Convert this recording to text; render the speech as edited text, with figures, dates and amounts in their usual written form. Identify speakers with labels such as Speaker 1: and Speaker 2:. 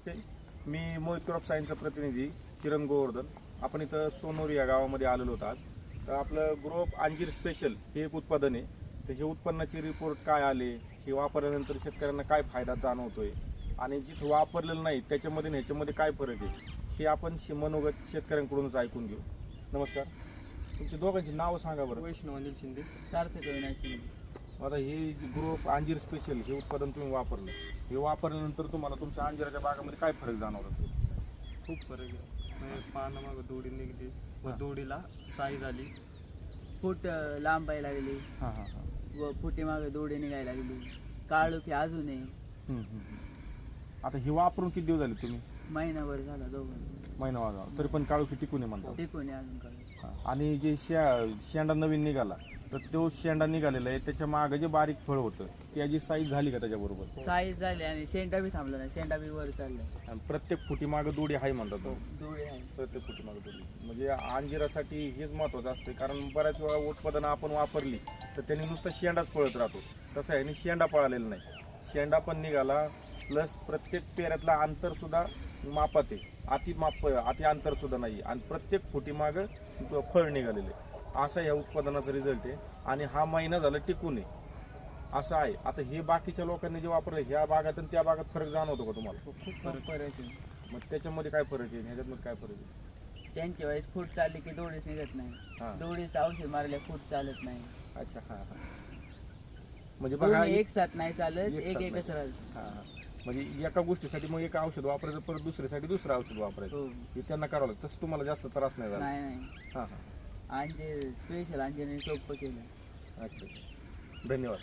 Speaker 1: नमस्ते, मी Mohit crop सायन्सचा प्रतिनिधी किरण गोवर्धन. आपण इथं सोनोरी या गावामध्ये आलेलो होतो आज. तर आपलं ग्रोप अंजीर स्पेशल हे एक उत्पादन आहे. तर हे उत्पन्नाचे रिपोर्ट काय आले, हे वापरल्यानंतर शेतकऱ्यांना काय फायदा जाणवतोय आणि जिथं वापरलेलं नाही त्याच्यामध्ये आणि ह्याच्यामध्ये काय फरक आहे, हे आपण मनोगत शेतकऱ्यांकडूनच ऐकून घेऊ. नमस्कार, तुमची दोघांची नावं सांगा बरं.
Speaker 2: वैष्णव अनिल शिंदे.
Speaker 3: सार्थक अविनाश शिंदे.
Speaker 1: आता हे ग्रोप अंजीर स्पेशल हे उत्पादन तुम्ही वापरलं, हे वापरल्यानंतर तुम्हाला तुमच्या अंजिराच्या बागामध्ये काय फरक जाणवला?
Speaker 2: खूप फरक आहे. म्हणजे पानं मग दोडी निघली व दोडीला साईज आली.
Speaker 3: फूट लांब व्हायला लागली
Speaker 1: हां हां हां.
Speaker 3: व फुटे मागे दोडे निघायला लागली. काळोखी अजून आहे.
Speaker 1: आता हे वापरून किती दिवस झाले तुम्ही?
Speaker 3: महिनाभर झाला दोघं.
Speaker 1: महिना वाजा तरी पण काळोखी टिकून आहे म्हणतात.
Speaker 3: टिकून आहे अजून काळ.
Speaker 1: आणि जे शेंडा नवीन निघाला, तर तो शेंडा निघालेला आहे त्याच्या मागे जे बारीक फळ होतं त्याची साईज झाली का त्याच्याबरोबर?
Speaker 3: साईज झाली आणि शेंडा बी थांबला नाही. शेंडा बी वर चाललाय.
Speaker 1: आणि प्रत्येक फुटी मागे दोडी आहे म्हणतात तो.
Speaker 3: दोडे आहे.
Speaker 1: प्रत्येक फुटी मागे दोडी म्हणजे अंजिरासाठी हेच महत्वाचं असते. कारण बऱ्याच वेळा उत्पादनं आपण वापरली तर त्यांनी नुसतं शेंडाच पळत राहतो. तसं आहे, आणि शेंडा पळालेला नाही, शेंडा पण निघाला. प्लस प्रत्येक पेऱ्यातला अंतर सुद्धा मापात आहे. अति अंतर सुद्धा नाही. आणि प्रत्येक फुटी मागं फळ निघालेले. असा ह्या उत्पादनाचा रिझल्ट आहे. आणि हा महिना झाला टिकून आहे असं आहे. आता हे बाकीच्या लोकांनी जे वापरलं, ह्या बागात आणि त्या बागात फरक जाणवतो का तुम्हाला?
Speaker 3: खूप फरक आहे.
Speaker 1: मग त्याच्यामध्ये काय फरक आहे, ह्याच्यामध्ये काय फरक आहे?
Speaker 3: त्यांच्या वेळेस फूट चालली की दोडीच निघत
Speaker 1: हा.
Speaker 3: नाही. दोडीचं औषध मारल्या फूट चालत नाही.
Speaker 1: अच्छा, हां हां. म्हणजे बघा,
Speaker 3: दोन्ही एक साथ नाही चालत,
Speaker 1: एक
Speaker 3: एक
Speaker 1: साथ
Speaker 3: एकच
Speaker 1: नाही.
Speaker 3: राहत.
Speaker 1: हां हां. म्हणजे एका गोष्टीसाठी मग एक औषध वापरायचं, परत दुसऱ्यासाठी दुसरं औषध वापरायचं.
Speaker 3: हो.
Speaker 1: हे त्यांना करावं लागतं. तसं तुम्हाला जास्त त्रास नाही झाला?
Speaker 3: नाही नाही.
Speaker 1: हां हां.
Speaker 3: अंजीर स्पेशल अंजीरने सोपं केलं.
Speaker 1: अच्छा, धन्यवाद.